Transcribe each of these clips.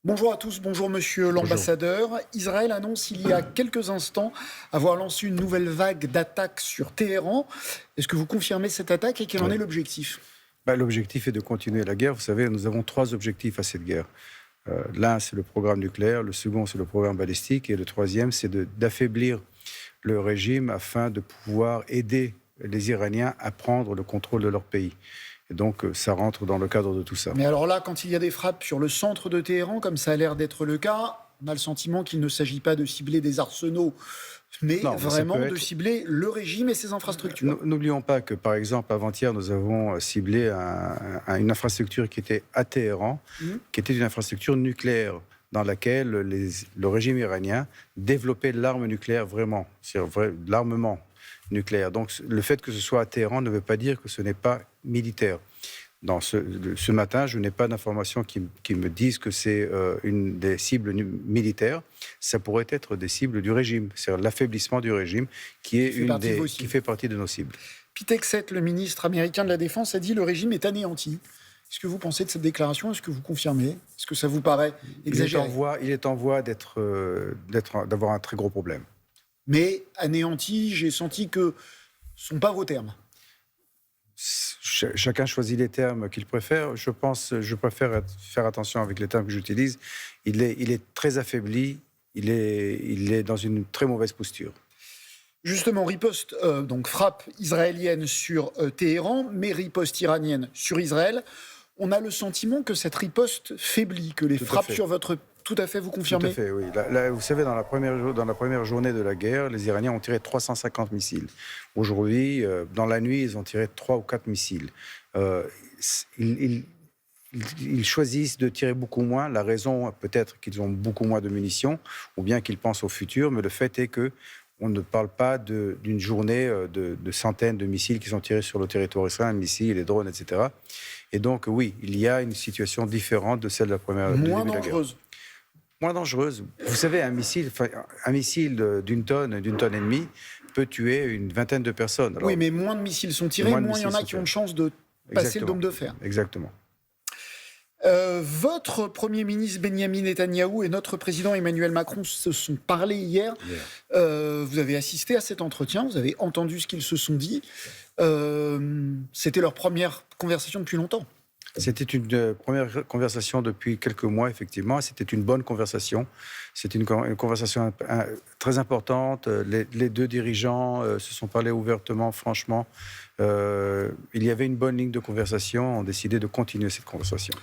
Bonjour à tous, bonjour monsieur Bonjour. l'ambassadeur. Israël annonce il y a quelques instants avoir lancé une nouvelle vague d'attaques sur Téhéran. Est-ce que vous confirmez cette attaque et quel en est Oui. l'objectif? L'objectif est de continuer la guerre. Vous savez, nous avons trois objectifs à cette guerre. L'un, c'est le programme nucléaire. Le second, c'est le programme balistique. Et le troisième, c'est d'affaiblir le régime afin de pouvoir aider les Iraniens à prendre le contrôle de leur pays. Et donc, ça rentre dans le cadre de tout ça. Mais alors là, quand il y a des frappes sur le centre de Téhéran, comme ça a l'air d'être le cas, on a le sentiment qu'il ne s'agit pas de cibler des arsenaux, mais Non, mais ça vraiment peut de être. cibler le régime et ses infrastructures. N'oublions pas que, par exemple, avant-hier, nous avons ciblé une infrastructure qui était à Téhéran, Mhm. qui était une infrastructure nucléaire dans laquelle le régime iranien développait l'arme nucléaire vraiment, l'armement nucléaire. Donc, le fait que ce soit à Téhéran ne veut pas dire que ce n'est pas militaire. Ce matin, je n'ai pas d'informations qui me disent que c'est une des cibles militaires. Ça pourrait être des cibles du régime, c'est-à-dire l'affaiblissement du régime qui fait partie de nos cibles. Pete Hegseth, le ministre américain de la Défense, a dit le régime est anéanti. Est-ce que vous pensez de cette déclaration? Est-ce que vous confirmez? Est-ce que ça vous paraît exagéré? Il est en voie d'avoir un très gros problème. Mais anéanti, j'ai senti que ce ne sont pas vos termes. Chacun choisit les termes qu'il préfère. Je préfère faire attention avec les termes que j'utilise. Il est très affaibli. Il est dans une très mauvaise posture. Justement, riposte, donc frappe israélienne sur Téhéran, mais riposte iranienne sur Israël. On a le sentiment que cette riposte faiblit, que les Tout à frappes fait. sur votre... Tout à fait, vous Tout à confirmez? fait, oui. Vous savez, dans la première journée de la guerre, les Iraniens ont tiré 350 missiles. Aujourd'hui, dans la nuit, ils ont tiré 3 ou 4 missiles. Euh, ils, ils choisissent de tirer beaucoup moins. La raison, peut-être qu'ils ont beaucoup moins de munitions, ou bien qu'ils pensent au futur, mais le fait est que on ne parle pas d'une journée de centaines de missiles qui sont tirés sur le territoire israélien, missiles, les drones, etc. Et donc, oui, il y a une situation différente de celle de la première du Moins début de la guerre. dangereuse. Moins dangereuse. Vous savez, un missile d'une tonne et demie peut tuer une vingtaine de personnes. Alors, Oui, mais moins de missiles sont tirés, moins de moins il y en missiles a sont qui ont de tirés. chance de passer le Exactement. dôme de fer. Exactement. Votre Premier ministre Benyamin Netanyahou et notre président Emmanuel Macron se sont parlé hier. Vous avez assisté à cet entretien, vous avez entendu ce qu'ils se sont dit. C'était leur première conversation depuis longtemps. C'était une première conversation depuis quelques mois, effectivement. C'était une bonne conversation. C'est une conversation très importante. Les deux dirigeants se sont parlé ouvertement, franchement. Il y avait une bonne ligne de conversation. On a décidé de continuer cette conversation.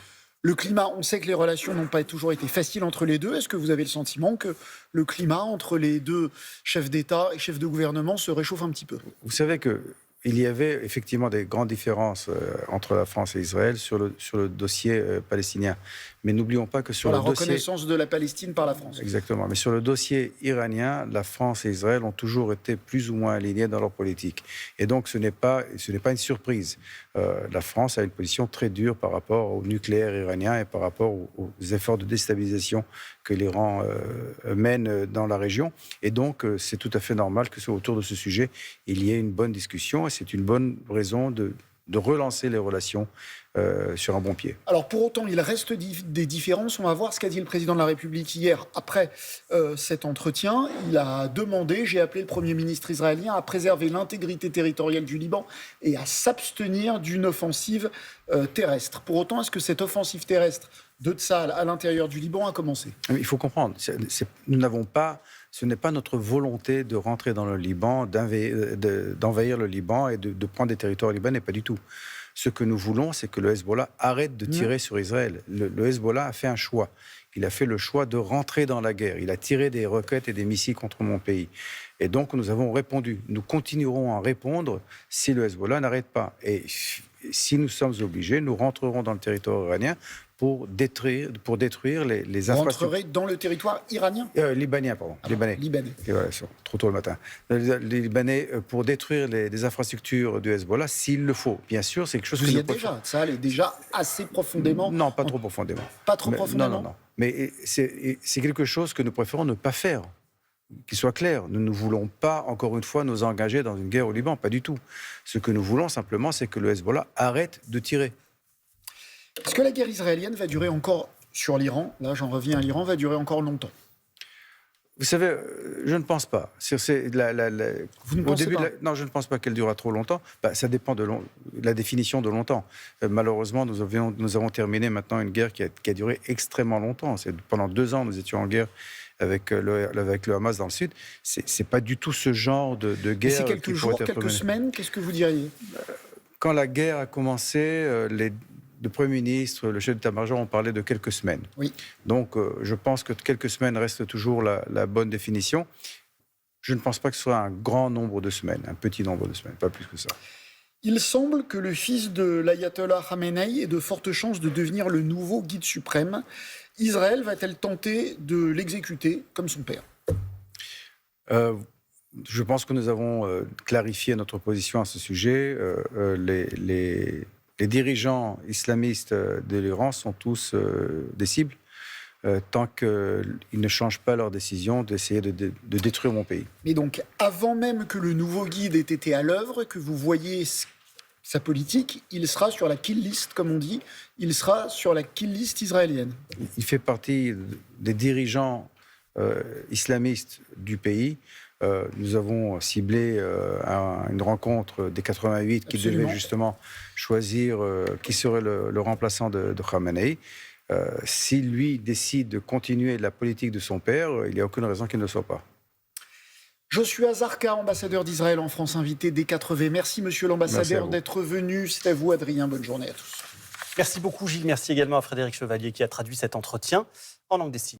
Le climat, on sait que les relations n'ont pas toujours été faciles entre les deux. Est-ce que vous avez le sentiment que le climat entre les deux chefs d'État et chefs de gouvernement se réchauffe un petit peu? Vous savez qu'il y avait effectivement des grandes différences entre la France et Israël sur le dossier palestinien. Mais n'oublions pas que sur Pour la le dossier... reconnaissance de la Palestine par la France. Exactement. Mais sur le dossier iranien, la France et Israël ont toujours été plus ou moins alignés dans leur politique. Et donc, ce n'est pas une surprise. La France a une position très dure par rapport au nucléaire iranien et par rapport aux efforts de déstabilisation que l'Iran mène dans la région. Et donc, c'est tout à fait normal que autour de ce sujet, il y ait une bonne discussion. Et c'est une bonne raison de relancer les relations sur un bon pied. Alors pour autant, il reste des différences. On va voir ce qu'a dit le président de la République hier après cet entretien. Il a demandé, j'ai appelé le Premier ministre israélien à préserver l'intégrité territoriale du Liban et à s'abstenir d'une offensive terrestre. Pour autant, est-ce que cette offensive terrestre de Tsahal à l'intérieur du Liban a commencé? Il faut comprendre, ce n'est pas notre volonté de rentrer dans le Liban, d'envahir le Liban et de prendre des territoires libanais, pas du tout. Ce que nous voulons, c'est que le Hezbollah arrête de tirer sur Israël. Le Hezbollah a fait un choix. Il a fait le choix de rentrer dans la guerre. Il a tiré des roquettes et des missiles contre mon pays. Et donc, nous avons répondu. Nous continuerons à répondre si le Hezbollah n'arrête pas. Et si nous sommes obligés, nous rentrerons dans le territoire iranien pour détruire les Vous infrastructures. rentrerez dans le territoire iranien? Libanien, pardon. Libanais. Libanais. Et voilà, c'est trop tôt le matin. Les Libanais, pour détruire les infrastructures du Hezbollah, s'il le faut. Bien sûr, c'est quelque chose Vous que y nous êtes déjà. Ça est déjà assez profondément. Non, pas trop profondément. Pas trop profondément. Non. Mais c'est quelque chose que nous préférons ne pas faire. Qu'il soit clair, nous ne voulons pas, encore une fois, nous engager dans une guerre au Liban, pas du tout. Ce que nous voulons simplement, c'est que le Hezbollah arrête de tirer. Est-ce que la guerre israélienne va durer encore sur l'Iran, là j'en reviens à l'Iran, va durer encore longtemps. Vous savez, je ne pense pas. Vous ne pensez pas Non, je ne pense pas qu'elle durera trop longtemps. Ça dépend de la définition de longtemps. Malheureusement, nous avons terminé maintenant une guerre qui a duré extrêmement longtemps. Pendant 2 ans, nous étions en guerre avec le Hamas dans le sud. C'est pas du tout ce genre de guerre. C'est quelques jours, quelques semaines, qu'est-ce que vous diriez? Quand la guerre a commencé, le Premier ministre, le chef d'état-major ont parlé de quelques semaines. Oui. Donc, je pense que quelques semaines reste toujours la bonne définition. Je ne pense pas que ce soit un grand nombre de semaines, un petit nombre de semaines, pas plus que ça. Il semble que le fils de l'ayatollah Khamenei ait de fortes chances de devenir le nouveau guide suprême. Israël va-t-elle tenter de l'exécuter comme son père? Je pense que nous avons clarifié notre position à ce sujet. Les dirigeants islamistes de l'Iran sont tous des cibles tant qu'ils ne changent pas leur décision d'essayer de détruire mon pays. Mais donc, avant même que le nouveau guide ait été à l'œuvre, que vous voyez sa politique, il sera sur la kill list, comme on dit, il sera sur la kill list israélienne. Il fait partie des dirigeants islamistes du pays. Nous avons ciblé une rencontre des 88 qui Absolument. devait justement choisir qui serait le remplaçant de Khamenei. Si lui décide de continuer la politique de son père, il n'y a aucune raison qu'il ne le soit pas. Joshua Zarka, ambassadeur d'Israël en France, invité des 4V. Merci, monsieur l'ambassadeur, d'être venu. C'est à vous, Adrien. Bonne journée à tous. Merci beaucoup, Gilles. Merci également à Frédéric Chevalier qui a traduit cet entretien en langue des signes.